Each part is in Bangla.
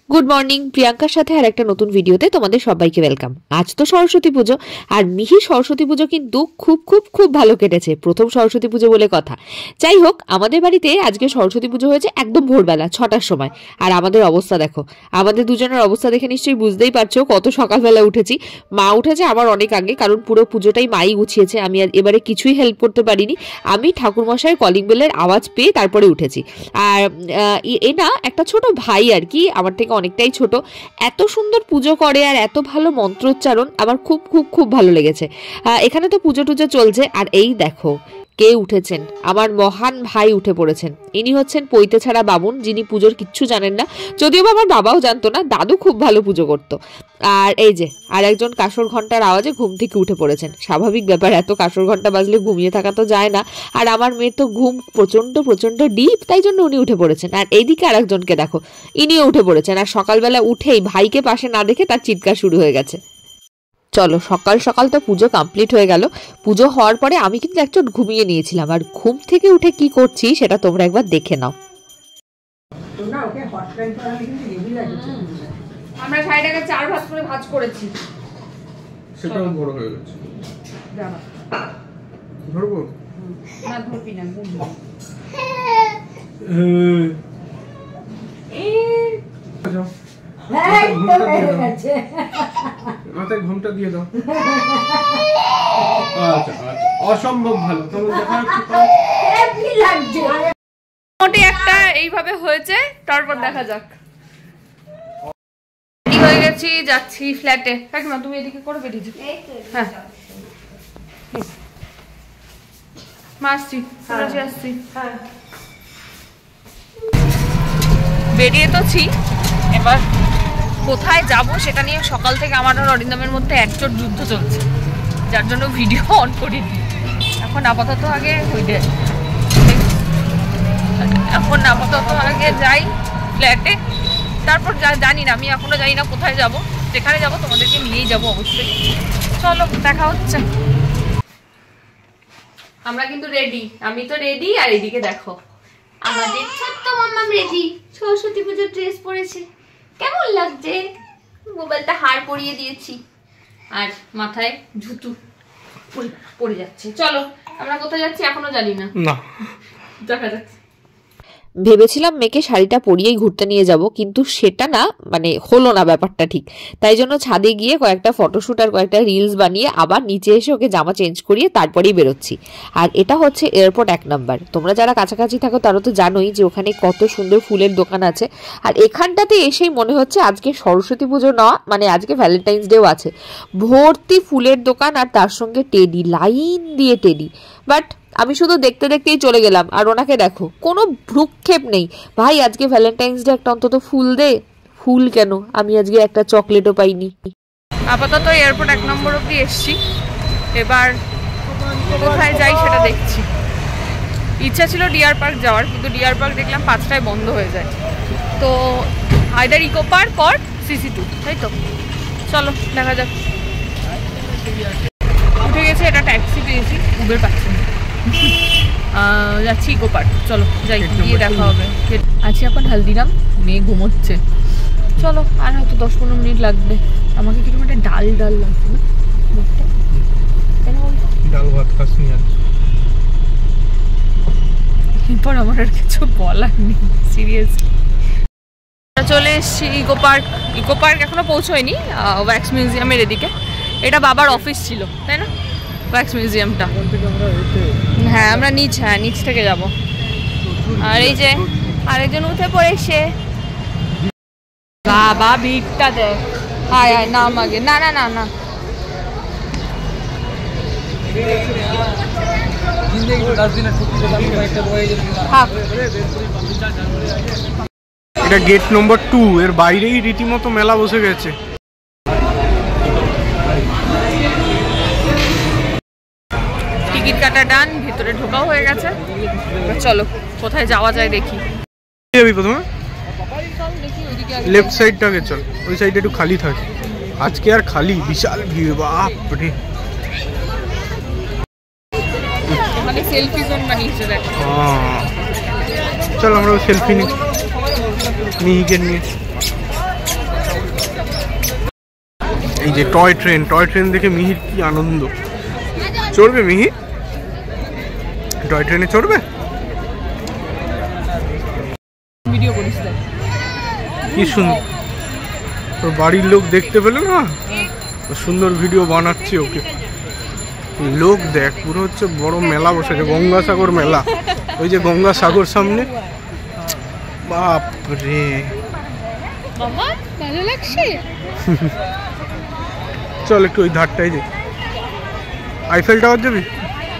গুড মর্নিং, প্রিয়াঙ্কার সাথে আর একটা নতুন ভিডিওতে তোমাদের সবাইকে ওয়েলকাম। আজ তো সরস্বতী পুজো, আর মিহি সরস্বতী পুজো কিন্তু খুব খুব খুব ভালো কেটেছে। প্রথম সরস্বতী পুজো বলে কথা। যাই হোক, আমাদের বাড়িতে আজকে সরস্বতী পুজো হয়েছে একদম ভোরবেলা 6টার সময়। আর আমাদের অবস্থা দেখো, আমাদের দুজনের অবস্থা দেখে নিশ্চয়ই বুঝতেই পারছো কত সকালবেলা উঠেছি। মা উঠেছে আমার অনেক আগে, কারণ পুরো পুজোটাই মাই গুছিয়েছে, আমি আর এবারে কিছুই হেল্প করতে পারিনি। আমি ঠাকুরমশাইয়ের কলিং বেলের আওয়াজ পেয়ে তারপরে উঠেছি। আর এ না একটা ছোট ভাই আর কি, আমার থেকে অনেকটাই ছোট, এত সুন্দর পুজো করে আর এত ভালো মন্ত্রোচ্চারণ, আমার খুব খুব খুব ভালো লেগেছে। এখানে তো পুজো টুজো চলছে, আর এই দেখো কে উঠেছেন, আমার মহান ভাই উঠে পড়েছেন। ইনি হচ্ছেন পৈতে ছাড়া বামুন, যিনি পুজোর কিচ্ছু জানেন না, যদিও বা আমার বাবাও জানতো না, দাদু খুব ভালো পুজো করতো। আর এই যে আর একজন কাঁসর ঘন্টার আওয়াজে ঘুম থেকে উঠে পড়েছেন। স্বাভাবিক ব্যাপার, এত কাঁসর ঘন্টা বাজলে ঘুমিয়ে থাকা তো যায় না, আর আমার মেয়ের তো ঘুম প্রচন্ড প্রচন্ড ডিপ, তাই জন্য উনি উঠে পড়েছেন। আর এইদিকে আর একজনকে দেখো, ইনিও উঠে পড়েছেন, আর সকালবেলা উঠেই ভাইকে পাশে না দেখে তার চিৎকার শুরু হয়ে গেছে। চলো, সকাল সকাল তো পুজো কমপ্লিট হয়ে গেল। পুজো হওয়ার পরে আমি কিন্তু একটু ঘুমিয়ে নিয়েছিলাম, আর ঘুম থেকে উঠে কি করছি সেটা তোমরা একবার দেখে নাও। আমরা শাড়িটাকে 4 ভাঁজ করে ভাঁজ করেছি, সেটাও বড় হয়ে গেছে। ধরবো না, ধরবি না, বুঝবো। মাথায় ঘুমটা দিয়ে দাও। আচ্ছা অসম্ভব ভালো, তোমার দেখা যাচ্ছে মোটামুটি একটা এইভাবে হয়েছে, তারপর দেখা যাক। রেডি হয়ে গেছি, যাচ্ছি ফ্ল্যাটে। কাকিমা তুমি এদিকে করে বেরিয়ে যাও। হ্যাঁ মাসছি, আসছি। বেরিয়ে তোছি, এবার কোথায় যাব সেটা নিয়ে সকাল থেকে আমার আর অরিন্দমের মধ্যে একজোট যুদ্ধ চলছে, যার জন্য ভিডিও অন করিনি। এখন আপাতত আগে যাই ফ্ল্যাটে, তারপর জানি না, আমি এখনো জানি না কোথায় যাব। যেখানে যাব তোমাদেরকে নিয়েই যাব অবশ্যই। চলো, দেখা হচ্ছে। আমরা কিন্তু রেডি, আমি তো রেডি, আর এদিকে দেখো আমাদের ছোট্ট মাম্মাম রেডি, সরস্বতী পুজোর ড্রেস পরেছে। কেমন লাগছে? মোবাইলটা হার পরিয়ে দিয়েছি, আর মাথায় ঝুটু পড়ে যাচ্ছে। চলো, আমরা কোথায় যাচ্ছি এখনো জানি না, দেখা যাচ্ছে। ভেবেছিলাম মেয়েকে শাড়িটা পরিয়েই ঘুরতে নিয়ে যাব, কিন্তু সেটা না, মানে হলো না ব্যাপারটা ঠিক। তাই জন্য ছাদে গিয়ে কয়েকটা ফটোশুট আর কয়েকটা রিলস বানিয়ে আবার নিচে এসে ওকে জামা চেঞ্জ করিয়ে তারপরেই বেরোচ্ছি। আর এটা হচ্ছে এয়ারপোর্ট 1 নম্বর। তোমরা যারা কাছাকাছি থাকো তারা তো জানোই যে ওখানে কত সুন্দর ফুলের দোকান আছে। আর এখানটাতে এসেই মনে হচ্ছে আজকে সরস্বতী পুজো না, মানে আজকে ভ্যালেন্টাইন্স ডেও আছে। ভর্তি ফুলের দোকান, আর তার সঙ্গে টেডি, লাইন দিয়ে টেডি। বাট আমি শুধু দেখতে দেখতেই চলে গেলাম, আর ওনাকে দেখো কোনো ভ্রুক্ষেপ নেই। ভাই আজকে ভ্যালেন্টাইন্স ডে, একটা অন্তত ফুল দে। ফুল কেন, আমি আজকে একটা চকলেটও পাইনি। আপাতত এয়ারপোর্ট 1 নম্বর অব্দি এসছি, এবার কোথায় যাই সেটা দেখছি। ইচ্ছা ছিল ডিয়ার পার্ক যাওয়ার, কিন্তু ডিয়ার পার্ক দেখলাম 5টায় বন্ধ হয়ে যায়। তো either eco park or CC2, তাই তো। চলো দেখা যাক। উঠে গেছে, এটা ট্যাক্সি পেয়েছি, উবের পাচ্ছি না। যাচ্ছি ইকো পার্ক, চলো যাই, গিয়ে দেখা হবে। আছি এখন হালদিরাম, মেয়ে ঘুমোচ্ছে। চলো, আর হয়তো 10-15 মিনিট লাগবে। আমাকে কিরকম একটা ডাল ডাল লাগছে না, ডাল ভাত খাসনি আজ। এরপর আমার আর কিছু বলার নেই, সিরিয়াসলি। চলে এসছি ইকো পার্ক। ইকো পার্ক এখনো পৌঁছয়নি, ওয়্যাক্স মিউজিয়ামের এদিকে। এটা বাবার অফিস ছিল, তাই না, ওয়্যাক্স মিউজিয়ামটা? হ্যাঁ, আমরা নিচ থেকে যাব। আর এই যে আরেকজন উঠে পড়েছে। বাবা ভিড়টা দেখ, হায় হায়, নাম আগে। না না না না, এটা গেট নম্বর 2, এর বাইরেই রীতিমতো মেলা বসে গেছে। টিকিট কাটা ডান, ভিতরে ঢোকাও হয়ে গেছে। চলো কোথায় যাওয়া যায় দেখি। যাবি প্রথমে লেফট সাইডটাকে চল, ওই সাইডে একটু খালি থাকে। আজকে আর খালি, বিশাল ভিড়, বাপ রে। মানে সেলফি জোন বানিয়েছে দেখো। চল আমরা সেলফি নিই মিহিকে নিয়ে। এই যে টয় ট্রেন দেখে মিহির কি আনন্দ। চড়বে মিহি? টয় ট্রেনে চড়বে? ভিডিও করিস কি সুন্দর, তোর বাড়ির লোক দেখতে পেলে না সুন্দর ভিডিও বানাচ্ছে ওকে। লোক দেখ, পুরো হচ্ছে বড় মেলা বসেছে, গঙ্গাসাগর মেলা। ওই যে গঙ্গাসাগর সামনে, বাপরে ভালো লাগছে। চল একটু ওই ধারটাই যাই। আইফেল টাওয়ার যাবি?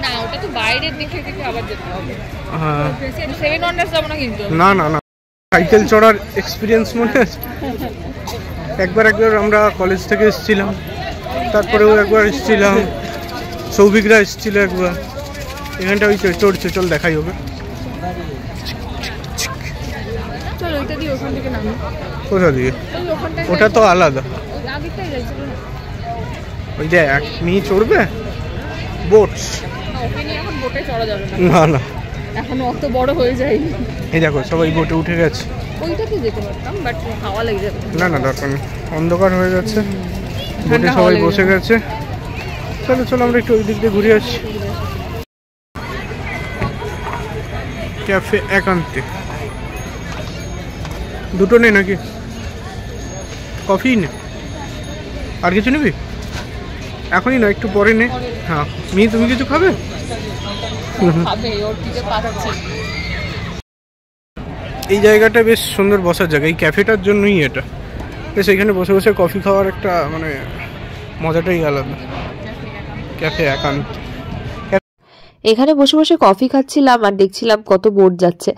না, ওটা তো বাইরের দিকে থেকে আবার যেতে হবে। হ্যাঁ, সেভেন ওয়ান্ডার্স যাব না কিন্তু। না না না, সাইকেল চড়ার এক্সপিরিয়েন্স মনে আছে? একবার আমরা কলেজ থেকে এসেছিলাম, তারপরেও একবার এসেছিলাম, সৌভিকরা এসেছিল একবার। এখানটা ওই চড়ছে, চল দেখাই হবে। কোথা দিয়ে? ওটা তো আলাদা। ওই যে এক নিয়ে চড়বে বোটস। না না, এখনো অত বড় হয়ে যায়নি। এই দেখো সবাই বোটে উঠে গেছে। ওইটাতে যেতে পারতাম, বাট হাওয়া লেগে যাবে। না না, দরকার নেই, অন্ধকার হয়ে যাচ্ছে, বোটে সবাই বসে গেছে। চলো চলো আমরা একটু ওই দিক দিয়ে ঘুরে আসছি। ক্যাফে একান্তে দুটো নেই নাকি? কফি নে, আর কিছু নিবি? এখনই না, একটু পরে নে। হ্যাঁ মিহি, তুমি কিছু খাবে? এই জায়গাটা বেশ সুন্দর বসার জায়গা, এই ক্যাফেটার জন্যই এটা। বেশ এখানে বসে বসে কফি খাওয়ার একটা মানে মজাটাই আলাদা। ক্যাফে একান্ত। এখানে বসে বসে কফি খাচ্ছিলাম আর দেখছিলাম কত বোট যাচ্ছে।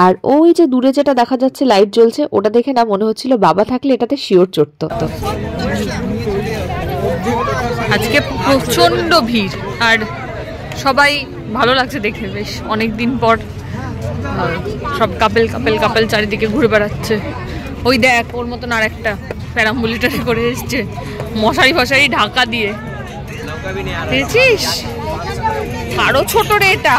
আর ওই যে দূরে যেটা দেখা যাচ্ছে লাইট জ্বলছে, ওটা দেখে না মনে হচ্ছিল বাবা থাকলে এটাতে শিওর চড়তো। আজকে প্রচন্ড ভিড় আর সবাই ভালো লাগছে দেখে, বেশ অনেকদিন পর সব কাপেল চারিদিকে ঘুরে বেড়াচ্ছে। ওই দেখ ওর মতন আর একটা প্যারাম্বুলিটারে করে এসছে, মশারি ঢাকা দিয়ে। দেখছিস আরো ছোট রে এটা।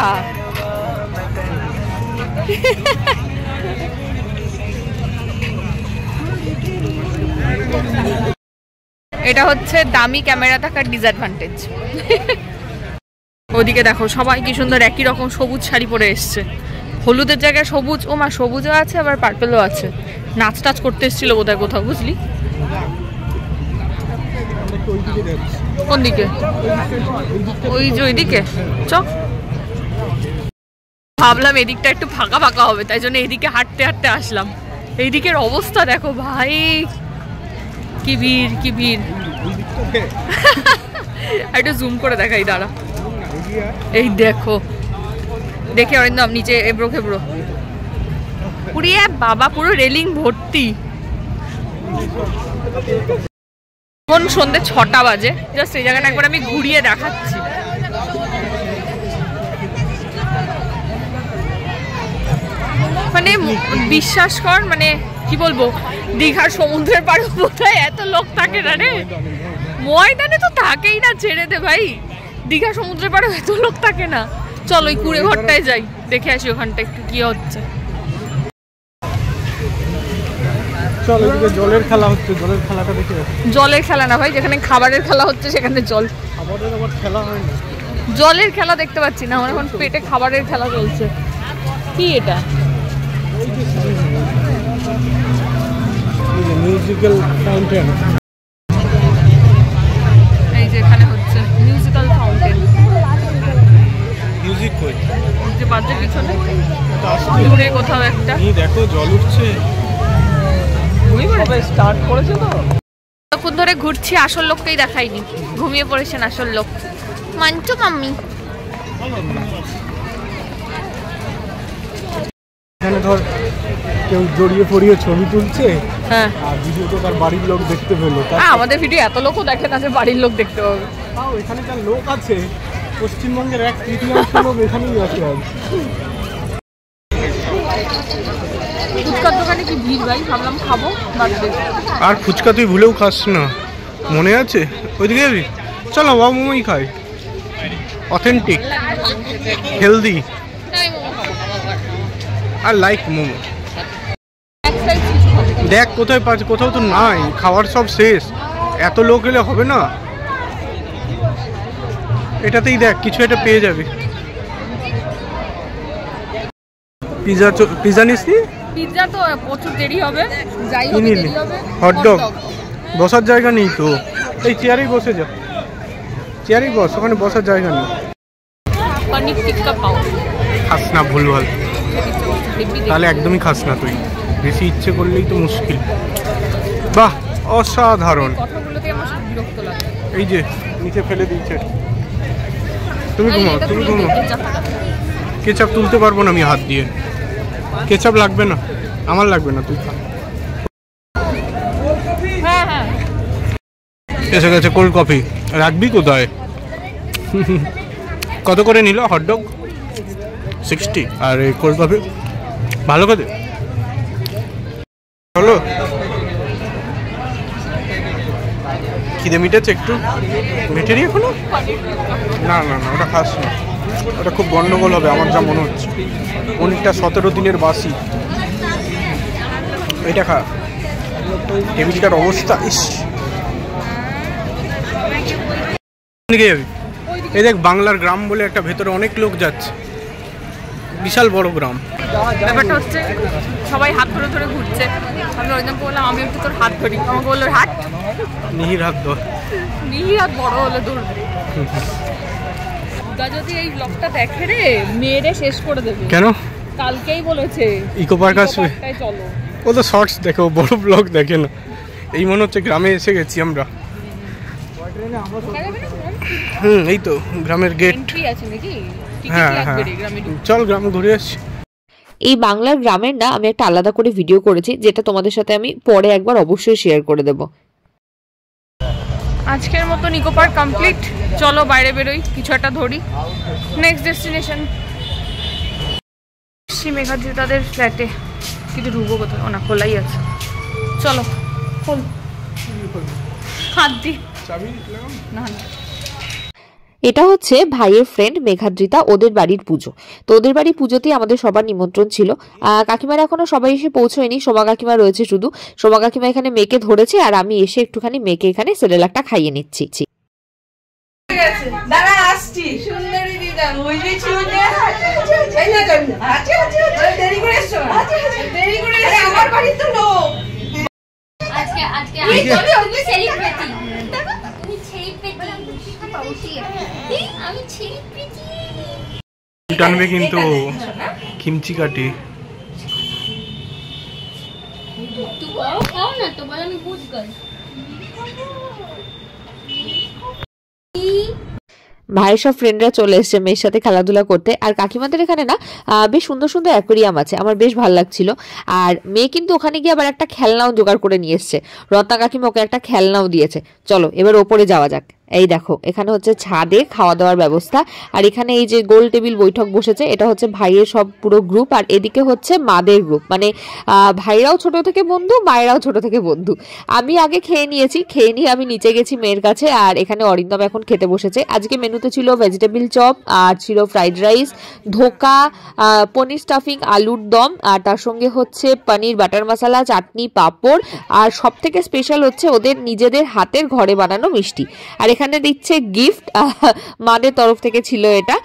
এটা হচ্ছে দামি ক্যামেরা থাকার ডিসঅ্যাডভান্টেজ। ওদিকে দেখো সবাই কি সুন্দর একই রকম সবুজ শাড়ি পরে এসছে, হলুদের জায়গায় সবুজ। ও মা, সবুজও আছে আবার পার্পেলও আছে। নাচ টাচ করতে এসেছিল বোধহয় কোথাও, বুঝলি? কোন দিকে? ওই যে ওইদিকে চ। ভাবলাম এদিকটা একটু ফাঁকা ফাঁকা হবে, তাই জন্য এদিকে হাঁটতে হাঁটতে আসলাম। এইদিকের অবস্থা দেখো ভাই, কি ভিড় কি ভিড়। একটু জুম করে দেখাই, দাঁড়া। এই দেখো, দেখে অরিন্দম নিচে এবড়ো খেবড়ো। পুরিয়ে বাবা, পুরো রেলিং ভর্তি। এখন সন্ধ্যে 6টা বাজে। জাস্ট এই জায়গাটা একবার আমি ঘুরিয়ে দেখাচ্ছি। মানে বিশ্বাস কর, মানে কি বলবো, দীঘার সমুদ্রের পাড়ে বোধহয় এত লোক থাকে না রে। ময়দানে তো থাকেই না, ছেড়ে দে ভাই। দীঘা সমুদ্রের পাড়ে এত লোক থাকে না। চল ওই কুড়ে ঘরটায় যাই, দেখে আসি ওখানটা একটু কি হচ্ছে। চল ওইদিকে জলের খেলা হচ্ছে, জলের খেলাটা দেখে। জলের খেলা না ভাই, যেখানে খাবারের খেলা হচ্ছে সেখানে জল। খাবারের আবার খেলা হয় না, জলের খেলা দেখতে পাচ্ছি না। আমার এখন পেটে খাবারের খেলা চলছে। কি এটা? Musical fountain. এই যে এখানে হচ্ছে মিউজিক্যাল ফাউন্টেন। মিউজিক কই? যে বাজে পিছনে দূরে কোথাও একটা। এই দেখো জল উঠছে। স্টার্ট করেছে তো। তখন ধরে ঘুরছি, আসল লোককেই দেখাইনি। ঘুমিয়ে পড়েছেন আসল লোক। মানছো মাম্মি? এখানে ধর কেউ জড়িয়ে পড়িয়ে ছবি তুলছে, হ্যাঁ, আর ভিডিও তো তার বাড়ির লোক দেখতে পেলো। আমাদের ভিডিও এত লোকও দেখে না যে বাড়ির লোক দেখতে পাবে। তাও এখানকার লোক আছে, পশ্চিমবঙ্গের 1/3 লোক এখানেই আছে। ফুচকার দোকানে কি ভিড় ভাই, ভাবলাম খাবো। আর ফুচকা তুই ভুলেও খাস না, মনে আছে? ওইদিকে যাবি? চলো বাবা, মোমোই খাই, authentic, healthy. I like momo. দেখ কোথায় পাচ্ছে, কোথাও তো নাই, খাওয়ার সব শেষ, এত লোক এলে হবে না। এটাতেই দেখ কিছু একটা পেয়ে যাবে। Pizza pizza নিসনি? পিজা তো প্রচুর দেরি হবে, যাই কি হবে নিলি? দেরি হবে। হটডগ? বসার জায়গা নেই তো, এই চেয়ারেই বসে যা, চেয়ারেই বস, ওখানে বসার জায়গা নেই। পনির টিক্কা পাও, খাস না ভুলভাল, তাহলে একদমই খাস না তুই, বেশি ইচ্ছে করলেই তো মুশকিল। বাহ অসাধারণ, কথাগুলোতে আমার খুব বিরক্ত লাগে। এই যে নিচে ফেলে দিচ্ছে। তুমি ঘুমাও, তুমি ঘুমাও। কেচাপ তুলতে পারবো না আমি হাত দিয়ে, কেচাপ লাগবে না, আমার লাগবে না, তুই খা। হ্যাঁ হ্যাঁ, এসে গেছে কোল্ড কফি, রাখবি কোথায়? কত করে নিল হটডগ? 60। আর এই কোল্ড কফি ভালো করে হলো। খিদে মিটেছে একটু? মিটেনি এখনো? না না না, ওটা খাস না, ওটা খুব গন্ডগোল হবে আমার যা মনে হচ্ছে। পনিরটা 17 দিনের বাসি, এটা খা। টেবিলটার অবস্থা ইস। দিকে যাবি? এই দেখ বাংলার গ্রাম বলে একটা, ভেতরে অনেক লোক যাচ্ছে, বিশাল বড় গ্রাম। ব্যাপারটা হচ্ছে সবাই হাত ধরে ধরে ঘুরছে। আমি ওইদিন বললাম আমি একটু তোর হাত ধরি, আমাকে বললো হাত, মিহির হাত ধর। মিহির হাত বড় হলে ধরবে। যদি এই ব্লগটা দেখে রে, মেয়েরে শেষ করে দেবে। কেন? কালকেই বলেছে ইকো পার্ক আসবে। চলো, ও তো শর্টস দেখে, ও বড় ব্লগ দেখে না। এই মনে হচ্ছে গ্রামে এসে গেছি আমরা। এই তো গ্রামের গেট। আছে নাকি? হ্যাঁ হ্যাঁ, চল গ্রামে ঘুরে আসছি। এই বাংলার গ্রামের না আমি একটা আলাদা করে ভিডিও করেছি, যেটা তোমাদের সাথে আমি পরে একবার অবশ্যই শেয়ার করে দেব। আজকের মতো ইকো পার্ক কমপ্লিট। চলো বাইরে বেরোই, কিছু একটা ধরি। নেক্সট ডেস্টিনেশন মেঘাদ্রি তাদের ফ্ল্যাটে, কিন্তু ঢুকবো কোথায়? ও না, খোলাই আছে। চলো খোল, হাত দি না না। এটা হচ্ছে ভাইয়ের ফ্রেন্ড মেঘাদ্রিতা, ওদের বাড়ির পুজো। তো ওদের বাড়ির পুজোতেই আমাদের সবার নিমন্ত্রণ ছিল। কাকিমার এখনো সবাই এসে পৌঁছয়নি, সোমা কাকিমা রয়েছে শুধু। সোমা কাকিমা এখানে মেয়েকে ধরেছে, আর আমি এসে একটুখানি মেয়েকে এখানে সেরেলাকটা খাইয়ে নিচ্ছি। দাঁড়া আসছি, সুন্দরী দিদা ওই যে ছিল যে এই না যাবি না, দেরি করে এসছো, দেরি করে এসছো, আমার বাড়ি তো লোক। আজকে আমি বলি ওকে সেলিব্রিটি, তুমি সেলিব্রিটি, আমি সেলিব্রিটি। টানবে কিন্তু কিমচি কাটি। তুই খাও না তো, বল আমি বুঝ গই। ভাইয়ের সব ফ্রেন্ডরা চলে এসছে মেয়ের সাথে খেলাধুলা করতে। আর কাকিমাদের এখানে না বেশ সুন্দর সুন্দর অ্যাকোয়ারিয়াম আছে, আমার বেশ ভালো লাগছিল। আর মেয়ে কিন্তু ওখানে গিয়ে আবার একটা খেলনাও জোগাড় করে নিয়ে এসছে। রত্না কাকিমা ওকে একটা খেলনাও দিয়েছে। চলো এবার ওপরে যাওয়া যাক। এই দেখো এখানে হচ্ছে ছাদে খাওয়া দাওয়ার ব্যবস্থা। আর এখানে এই যে গোল টেবিল বৈঠক বসেছে, এটা হচ্ছে ভাইয়ের সব পুরো গ্রুপ। আর এদিকে হচ্ছে মাদের গ্রুপ, মানে ভাইরাও ছোট থেকে বন্ধু, মায়েরাও ছোট থেকে বন্ধু। আমি আগে খেয়ে নিয়েছি, খেয়ে নিয়ে আমি নিচে গেছি মেয়ের কাছে। আর এখানে অরিন্দম এখন খেতে বসেছে। আজকে মেনুতে ছিল ভেজিটেবিল চপ, আর ছিল ফ্রাইড রাইস, ধোকা, পনির স্টাফিং, আলুর দম, আর তার সঙ্গে হচ্ছে পনির বাটার মশলা, চাটনি, পাঁপড়, আর সব থেকে স্পেশাল হচ্ছে ওদের নিজেদের হাতের ঘরে বানানো মিষ্টি। আর এখানে দিচ্ছে গিফট, মাদের তরফ থেকে ছিল এটা।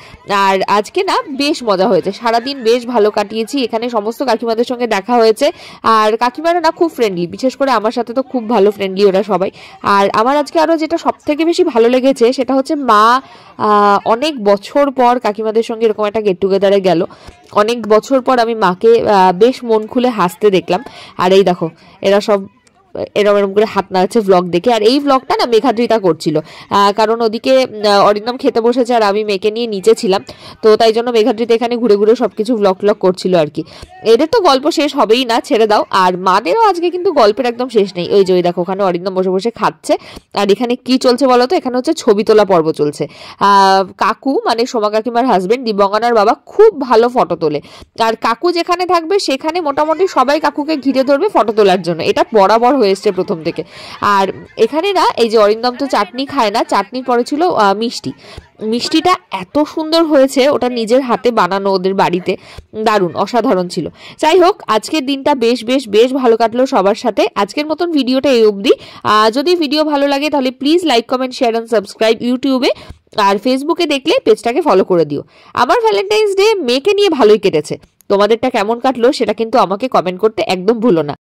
আর আজকে না বেশ মজা হয়েছে, সারাদিন বেশ ভালো কাটিয়েছি। এখানে সমস্ত কাকিমাদের সঙ্গে দেখা হয়েছে। আর কাকিমারা না খুব ফ্রেন্ডলি, বিশেষ করে আমার সাথে তো খুব ভালো ফ্রেন্ডলি ওরা সবাই। আর আমার আজকে আরও যেটা সব থেকে বেশি ভালো লেগেছে সেটা হচ্ছে মা অনেক বছর পর কাকিমাদের সঙ্গে এরকম একটা গেট টুগেদারে গেল। অনেক বছর পর আমি মাকে বেশ মন খুলে হাসতে দেখলাম। আর এই দেখো এরা সব এরকম এরকম করে হাত নাড়াচ্ছে ভ্লগ দেখে। আর এই ভ্লগটা না মেঘাদ্রিতা করছিল, কারণ ওদিকে অরিন্দম খেতে বসেছে আর আমি মেয়েকে নিয়ে নিচে ছিলাম। তো তাই জন্য মেঘাদ্রিতা এখানে ঘুরে ঘুরে সবকিছু ভ্লগ করছিল আর কি। এদের তো গল্প শেষ হবেই না, ছেড়ে দাও। আর মাদেরও আজকে কিন্তু গল্পের একদম শেষ নেই। ওই যে ওই দেখো ওখানে অরিন্দম বসে বসে খাচ্ছে। আর এখানে কি চলছে বলো তো? এখানে হচ্ছে ছবি তোলা পর্ব চলছে। কাকু মানে সোমা কাকিমার হাজবেন্ড দিবঙ্গনার বাবা খুব ভালো ফটো তোলে। আর কাকু যেখানে থাকবে সেখানে মোটামুটি সবাই কাকুকে ঘিরে ধরবে ফটো তোলার জন্য, এটা বরাবর হয়ে এসছে প্রথম থেকে। আর এখানে না এই যে অরিন্দম তো চাটনি খায় না, চাটনির পরে ছিল মিষ্টি। মিষ্টিটা এত সুন্দর হয়েছে, ওটা নিজের হাতে বানানো ওদের বাড়িতে, দারুণ অসাধারণ ছিল। যাই হোক, আজকের দিনটা বেশ বেশ বেশ ভালো কাটলো সবার সাথে। আজকের মতন ভিডিওটা এই অবধি। যদি ভিডিও ভালো লাগে তাহলে please like, comment, share and subscribe ইউটিউবে, আর ফেসবুকে দেখলে পেজটাকে ফলো করে দিও। আমার ভ্যালেন্টাইন্স ডে মেয়েকে নিয়ে ভালোই কেটেছে। তোমাদেরটা কেমন কাটলো সেটা কিন্তু আমাকে কমেন্ট করতে একদম ভুলো না।